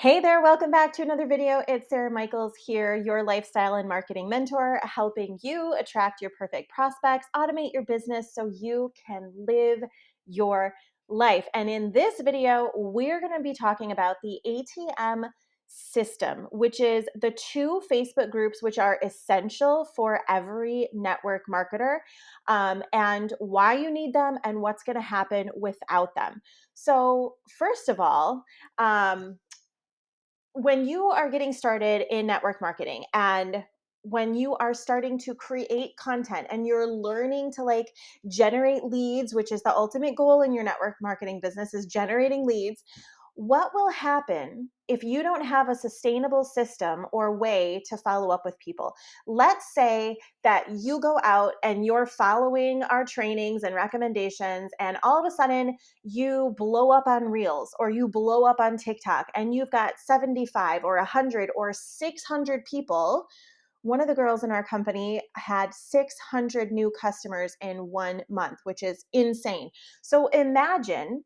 Hey there, welcome back to another video. It's Sarah Michaels here, your lifestyle and marketing mentor, helping you attract your perfect prospects, automate your business so you can live your life. And in this video, we're going to be talking about the ATM system, which is the two Facebook groups which are essential for every network marketer, and why you need them and what's going to happen without them. So, first of all, when you are getting started in network marketing and when you are starting to create content and you're learning to generate leads, which is the ultimate goal in your network marketing business, is generating leads. What will happen if you don't have a sustainable system or way to follow up with people? Let's say that you go out and you're following our trainings and recommendations, and all of a sudden you blow up on Reels or you blow up on TikTok and you've got 75 or 100 or 600 people. One of the girls in our company had 600 new customers in 1 month, which is insane. So imagine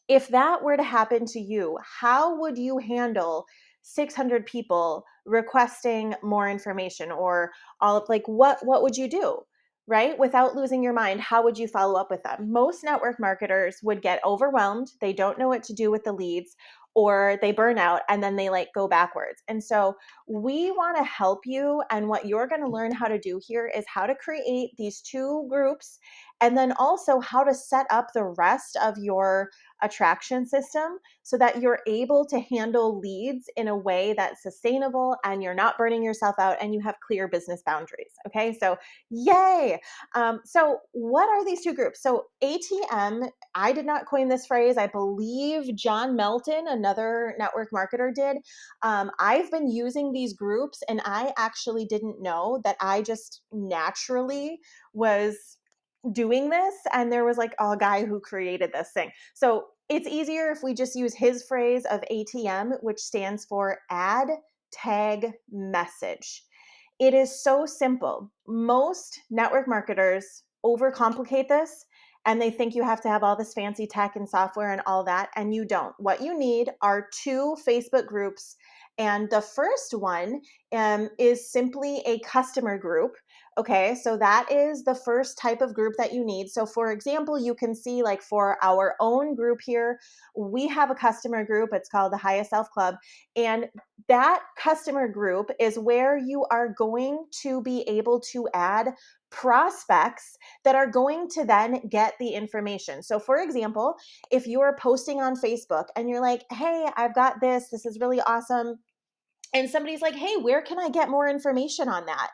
if that were to happen to you, how would you handle 600 people requesting more information, or all of what would you do? Right? Without losing your mind, how would you follow up with them? Most network marketers would get overwhelmed. They don't know what to do with the leads, or they burn out and then they go backwards. And so we want to help you. And what you're going to learn how to do here is how to create these two groups, and then also how to set up the rest of your attraction system so that you're able to handle leads in a way that's sustainable and you're not burning yourself out and you have clear business boundaries. Okay, so yay. So, what are these two groups? So, ATM, I did not coin this phrase. I believe John Melton, another network marketer, did. I've been using these groups and I actually didn't know that I just naturally was doing this, and there was a guy who created this thing. So it's easier if we just use his phrase of ATM, which stands for add, tag, message. It is so simple. Most network marketers overcomplicate this and they think you have to have all this fancy tech and software and all that, and you don't. What you need are two Facebook groups. And the first one is simply a customer group. Okay, so that is the first type of group that you need. So, for example, you can see for our own group here, we have a customer group. It's called the Highest Self Club. And that customer group is where you are going to be able to add prospects that are going to then get the information. So, for example, if you're posting on Facebook and you're like, hey, I've got this is really awesome. And somebody's like, hey, where can I get more information on that?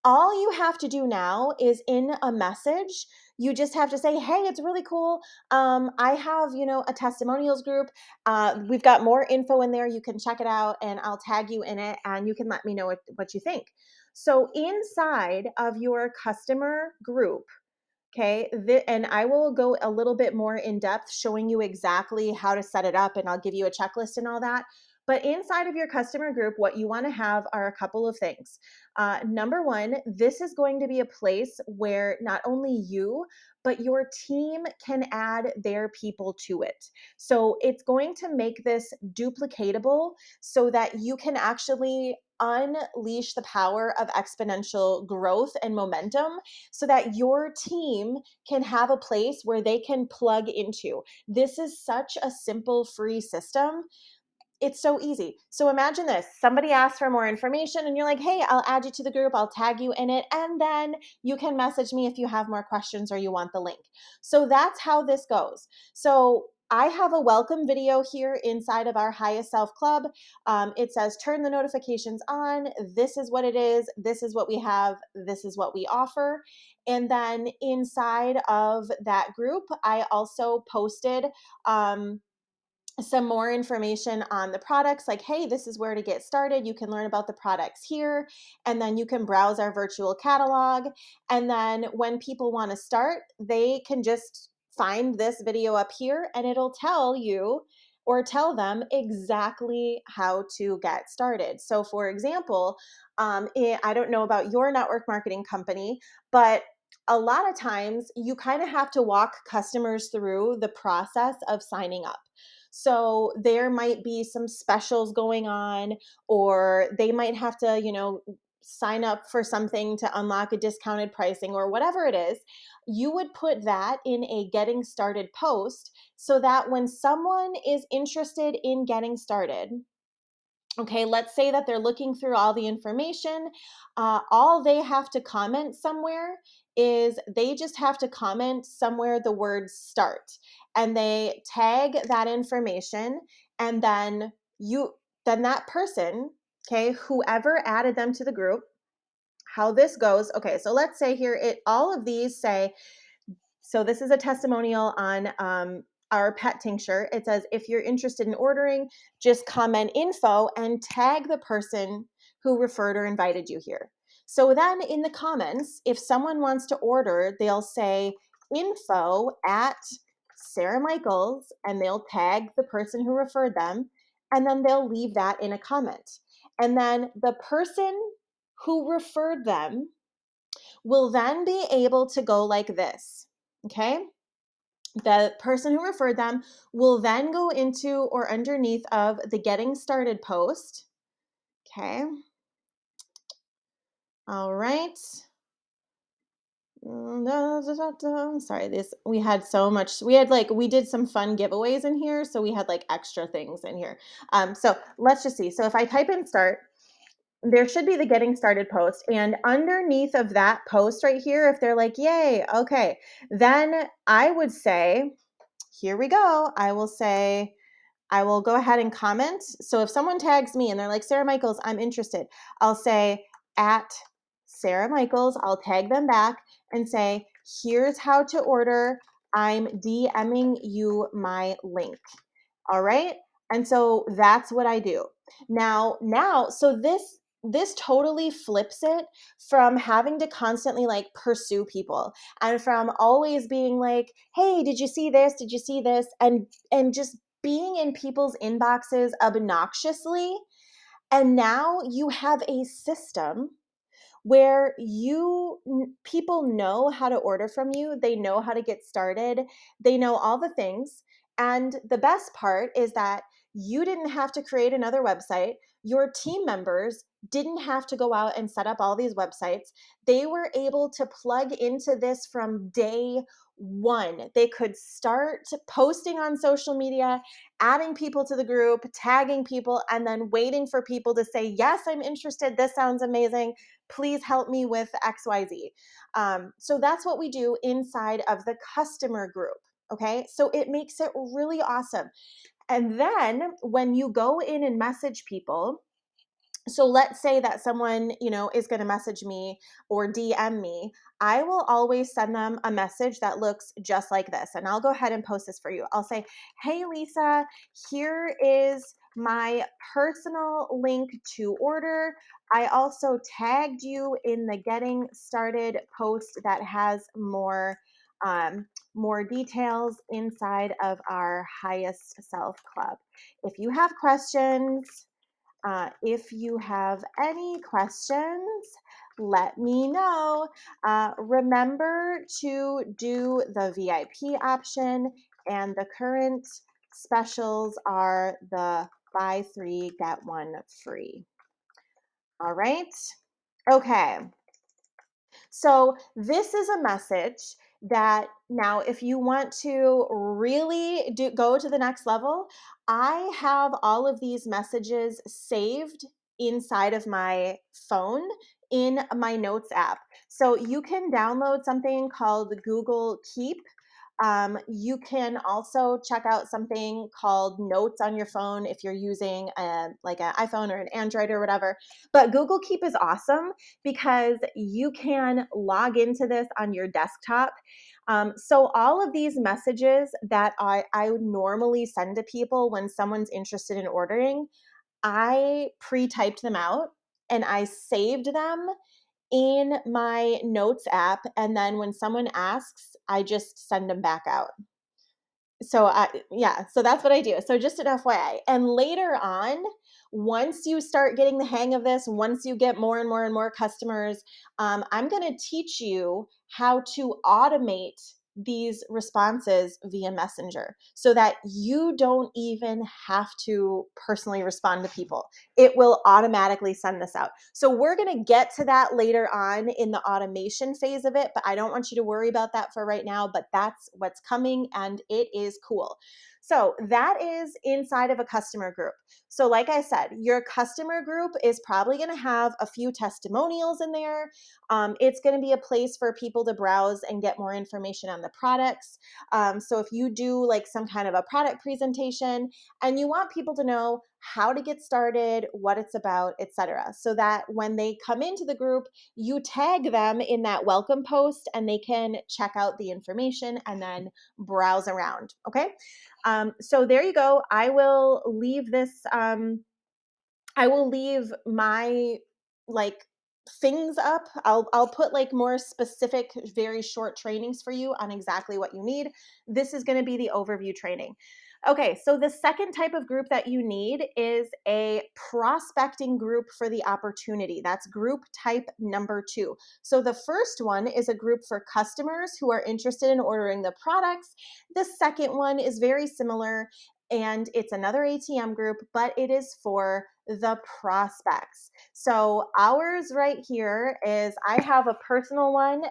All you have to do now is in a message, you just have to say, hey, it's really cool. I have, a testimonials group. We've got more info in there. You can check it out and I'll tag you in it and you can let me know what you think. So inside of your customer group, okay, and I will go a little bit more in depth showing you exactly how to set it up, and I'll give you a checklist and all that. But inside of your customer group, what you want to have are a couple of things. Number one, this is going to be a place where not only you, but your team can add their people to it. So it's going to make this duplicatable so that you can actually unleash the power of exponential growth and momentum so that your team can have a place where they can plug into. This is such a simple, free system. It's so easy. So imagine this. Somebody asks for more information and you're like, hey, I'll add you to the group. I'll tag you in it. And then you can message me if you have more questions or you want the link. So that's how this goes. So I have a welcome video here inside of our Highest Self Club. It says, turn the notifications on. This is what it is. This is what we have. This is what we offer. And then inside of that group, I also posted some more information on the products, like, hey, this is where to get started. You can learn about the products here, and then you can browse our virtual catalog. And then when people want to start, they can just find this video up here and it'll tell you or tell them exactly how to get started. So, for example, I don't know about your network marketing company, but a lot of times you kind of have to walk customers through the process of signing up. So there might be some specials going on, or they might have to, sign up for something to unlock a discounted pricing or whatever it is. You would put that in a getting started post so that when someone is interested in getting started, okay, let's say that they're looking through all the information. All they have to comment somewhere is they just have to comment somewhere the word start, and they tag that information. And then that person, okay, whoever added them to the group, how this goes. Okay, so let's say here, all of these say, so this is a testimonial on our pet tincture. It says, if you're interested in ordering, just comment info and tag the person who referred or invited you here. So then in the comments, if someone wants to order, they'll say info at Sarah Michaels, and they'll tag the person who referred them, and then they'll leave that in a comment. And then the person who referred them will then be able to go like this. Okay. The person who referred them will then go into or underneath of the getting started post. Okay. All right. Sorry, we had so much. We did some fun giveaways in here, so we had like extra things in here. So let's just see. So if I type in start, there should be the getting started post, and underneath of that post right here, if they're like, yay, okay, then I would say, here we go. I will go ahead and comment. So if someone tags me and they're like, Sarah Michaels, I'm interested, I'll say at Sarah Michaels, I'll tag them back and say, here's how to order. I'm DMing you my link. All right. And so that's what I do. Now, so this totally flips it from having to constantly like pursue people, and from always being like, hey, did you see this? Did you see this? And just being in people's inboxes obnoxiously. And now you have a system where people know how to order from you, they know how to get started, they know all the things. And the best part is that you didn't have to create another website. Your team members didn't have to go out and set up all these websites. They were able to plug into this from day one. They could start posting on social media, adding people to the group, tagging people, and then waiting for people to say, yes, I'm interested. This sounds amazing. Please help me with XYZ. So that's what we do inside of the customer group. Okay. So it makes it really awesome. And then when you go in and message people, so let's say that someone, is going to message me or DM me. I will always send them a message that looks just like this. And I'll go ahead and post this for you. I'll say, hey, Lisa, here is my personal link to order. I also tagged you in the getting started post that has more details inside of our highest self club. If you have questions, if you have any questions, let me know. Remember to do the VIP option, and the current specials are the buy three, get one free. All right. Okay. So this is a message that now, if you want to really go to the next level, I have all of these messages saved inside of my phone in my notes app. So you can download something called Google Keep. You can also check out something called Notes on your phone if you're using like an iPhone or an Android or whatever. But Google Keep is awesome because you can log into this on your desktop. So all of these messages that I would normally send to people when someone's interested in ordering, I pre-typed them out and I saved them in my notes app. And then when someone asks, I just send them back out. So that's what I do. So just an FYI. And later on, once you start getting the hang of this, once you get more and more and more customers, I'm going to teach you how to automate these responses via Messenger so that you don't even have to personally respond to people. It will automatically send this out. So we're going to get to that later on in the automation phase of it, but I don't want you to worry about that for right now, but that's what's coming and it is cool. So that is inside of a customer group. So like I said, your customer group is probably going to have a few testimonials in there. It's going to be a place for people to browse and get more information on the products. So if you do like some kind of a product presentation and you want people to know how to get started, what it's about, etc., so that when they come into the group, you tag them in that welcome post and they can check out the information and then browse around. Okay. So there you go. I will leave this. I will leave my like things up. I'll put like more specific, very short trainings for you on exactly what you need. This is going to be the overview training. Okay, so the second type of group that you need is a prospecting group for the opportunity. That's group type number 2. So the first one is a group for customers who are interested in ordering the products. The second one is very similar and it's another ATM group, but it is for the prospects. So ours right here is I have a personal one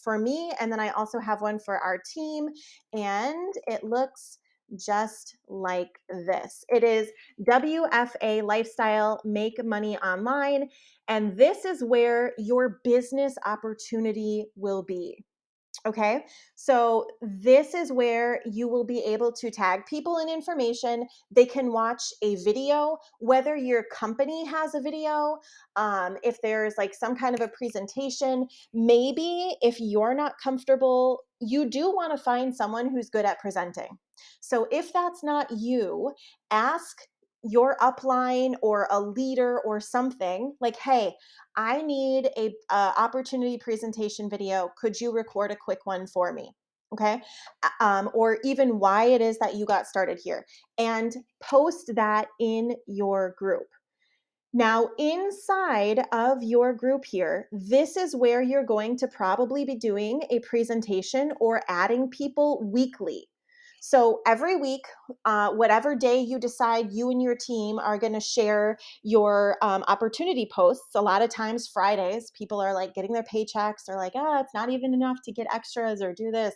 for me, and then I also have one for our team, and it looks just like this. It is WFA Lifestyle Make Money Online, and this is where your business opportunity will be. Okay, so this is where you will be able to tag people in information. They can watch a video, whether your company has a video, if there's like some kind of a presentation. Maybe if you're not comfortable, you do want to find someone who's good at presenting. So if that's not you, ask your upline or a leader or something like, hey, I need a opportunity presentation video. Could you record a quick one for me? Okay. Or even why it is that you got started here and post that in your group. Now, inside of your group here, this is where you're going to probably be doing a presentation or adding people weekly. So every week, whatever day you decide you and your team are going to share your opportunity posts, a lot of times Fridays, people are like getting their paychecks. They're like, oh, it's not even enough to get extras or do this.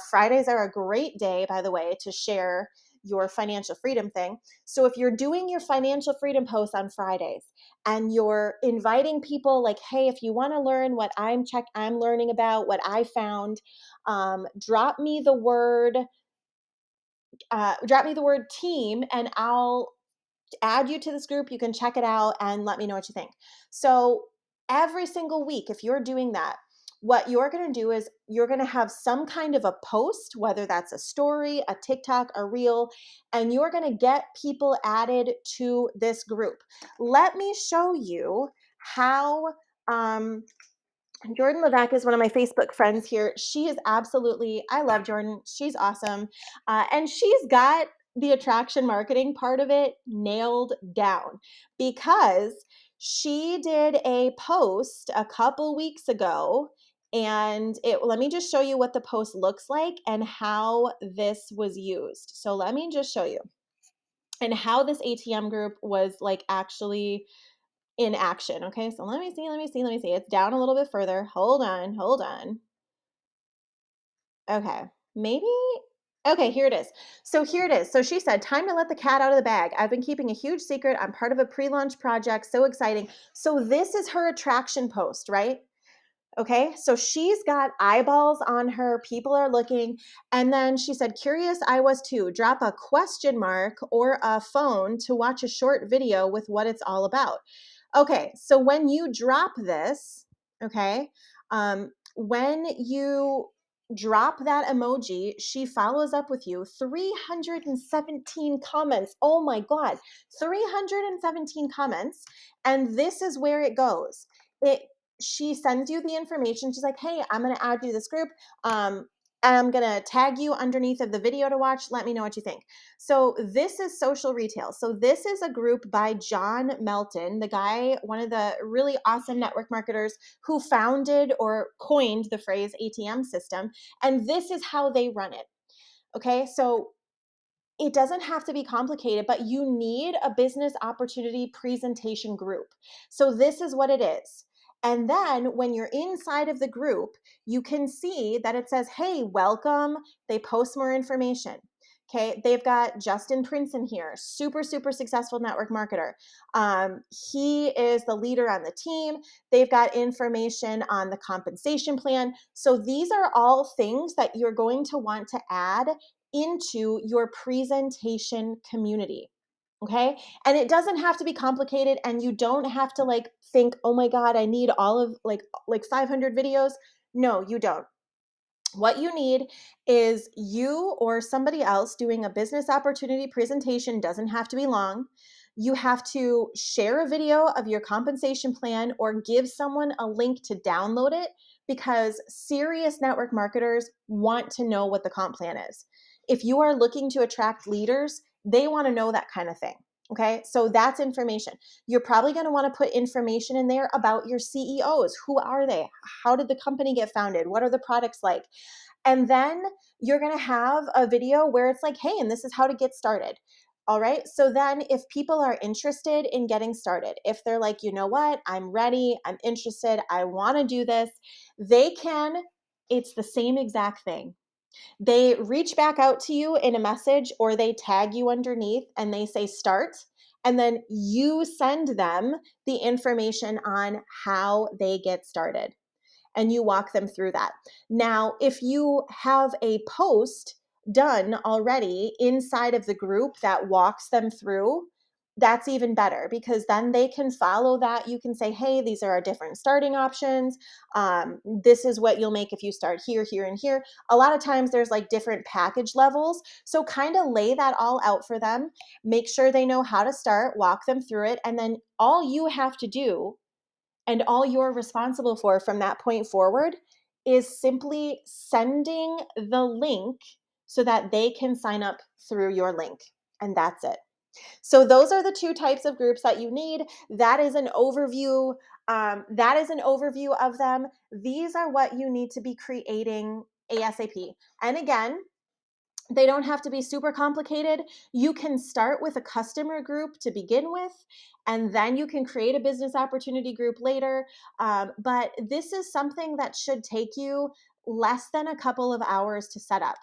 Fridays are a great day, by the way, to share your financial freedom thing. So if you're doing your financial freedom posts on Fridays and you're inviting people like, hey, if you want to learn what I'm learning about, what I found, drop me the word team and I'll add you to this group. You can check it out and let me know what you think. So every single week, if you're doing that, what you're going to do is you're going to have some kind of a post, whether that's a story, a TikTok, a reel, and you're going to get people added to this group. Let me show you how Jordan Levac is one of my Facebook friends here. She is absolutely, I love Jordan. She's awesome. And she's got the attraction marketing part of it nailed down because she did a post a couple weeks ago. And let me just show you what the post looks like and how this was used. So let me just show you and how this ATM group was like actually in action. Okay, so let me see. It's down a little bit further. Hold on. Okay, maybe. Okay, here it is. So here it is. So she said, time to let the cat out of the bag. I've been keeping a huge secret. I'm part of a pre-launch project. So exciting. So this is her attraction post, right? Okay, so she's got eyeballs on her. People are looking. And then she said, curious I was too. Drop a question mark or a phone to watch a short video with what it's all about. Okay, so when you drop this, okay, when you drop that emoji, she follows up with you 317 comments. Oh my God, 317 comments. And this is where it goes. She sends you the information. She's like, hey, I'm going to add you to this group. I'm going to tag you underneath of the video to watch. Let me know what you think. So this is Social Retail. So this is a group by John Melton, the guy, one of the really awesome network marketers who founded or coined the phrase ATM system. And this is how they run it. Okay. So it doesn't have to be complicated, but you need a business opportunity presentation group. So this is what it is. And then when you're inside of the group, you can see that it says, hey, welcome. They post more information. Okay, they've got Justin Prince in here, super, super successful network marketer. He is the leader on the team. They've got information on the compensation plan. So these are all things that you're going to want to add into your presentation community. Okay. And it doesn't have to be complicated, and you don't have to like think, oh my God, I need all of like 500 videos. No, you don't. What you need is you or somebody else doing a business opportunity presentation. Doesn't have to be long. You have to share a video of your compensation plan or give someone a link to download it, because serious network marketers want to know what the comp plan is. If you are looking to attract leaders, they want to know that kind of thing. Okay, so that's information. You're probably going to want to put information in there about your CEOs. Who are they? How did the company get founded? What are the products like? And then you're going to have a video where it's like, hey, and this is how to get started. All right. So then if people are interested in getting started, if they're like, you know what, I'm ready, I'm interested, I want to do this, they can, it's the same exact thing. They reach back out to you in a message, or they tag you underneath and they say start. And then you send them the information on how they get started, and you walk them through that. Now, if you have a post done already inside of the group that walks them through, that's even better, because then they can follow that. You can say, hey, these are our different starting options. This is what you'll make if you start here, here, and here. A lot of times there's like different package levels. So kind of lay that all out for them. Make sure they know how to start, walk them through it. And then all you have to do, and all you're responsible for from that point forward, is simply sending the link so that they can sign up through your link. And that's it. So those are the two types of groups that you need. That is an overview. That is an overview of them. These are what you need to be creating ASAP. And again, they don't have to be super complicated. You can start with a customer group to begin with, and then you can create a business opportunity group later. But this is something that should take you less than a couple of hours to set up.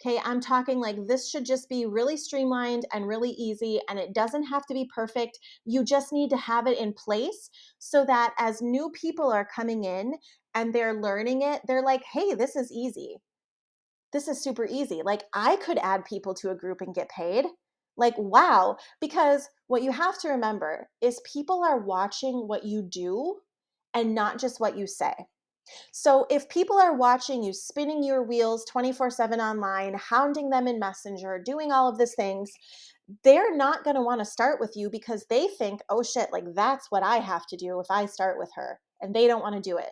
Okay, I'm talking like this should just be really streamlined and really easy, and it doesn't have to be perfect. You just need to have it in place so that as new people are coming in and they're learning it, they're like, hey, this is easy. This is super easy. Like, I could add people to a group and get paid. Like, wow. Because what you have to remember is people are watching what you do and not just what you say. So if people are watching you spinning your wheels 24/7 online, hounding them in Messenger, doing all of these things, they're not going to want to start with you because they think, oh shit, like that's what I have to do if I start with her. And they don't want to do it.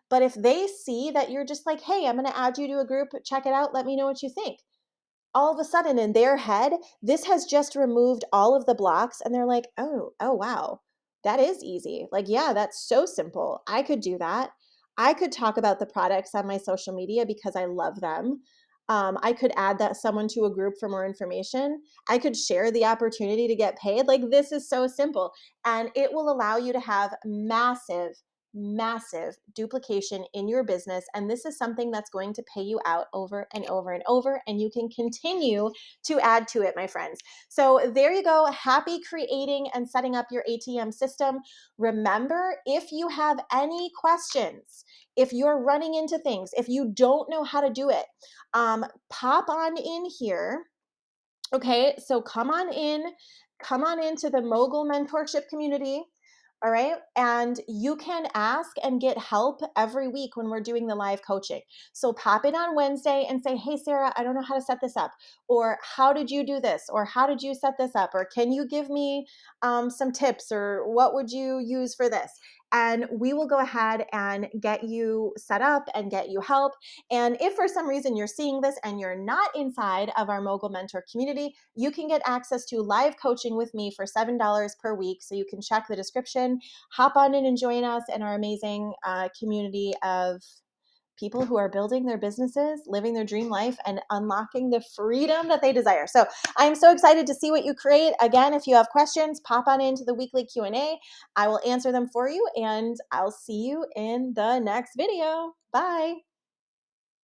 But if they see that you're just like, hey, I'm going to add you to a group, check it out, let me know what you think, all of a sudden in their head, this has just removed all of the blocks, and they're like, oh wow, that is easy. Like, yeah, that's so simple. I could do that. I could talk about the products on my social media because I love them. I could add that someone to a group for more information. I could share the opportunity to get paid. Like, this is so simple, and it will allow you to have massive duplication in your business. And this is something that's going to pay you out over and over and over. And you can continue to add to it, my friends. So there you go. Happy creating and setting up your ATM system. Remember, if you have any questions, if you're running into things, if you don't know how to do it, pop on in here. Okay, so come on into the Mogul Mentorship community. All right. And you can ask and get help every week when we're doing the live coaching. So pop in on Wednesday and say, hey, Sarah, I don't know how to set this up. Or how did you do this? Or how did you set this up? Or can you give me some tips? Or what would you use for this? and we will go ahead and get you set up and get you help. And if for some reason you're seeing this and you're not inside of our Mogul Mentor community, you can get access to live coaching with me for $7 per week. So you can check the description, hop on in and join us in our amazing community of people who are building their businesses, living their dream life, and unlocking the freedom that they desire. So I'm so excited to see what you create. Again, if you have questions, pop on into the weekly Q&A. I will answer them for you, and I'll see you in the next video. Bye.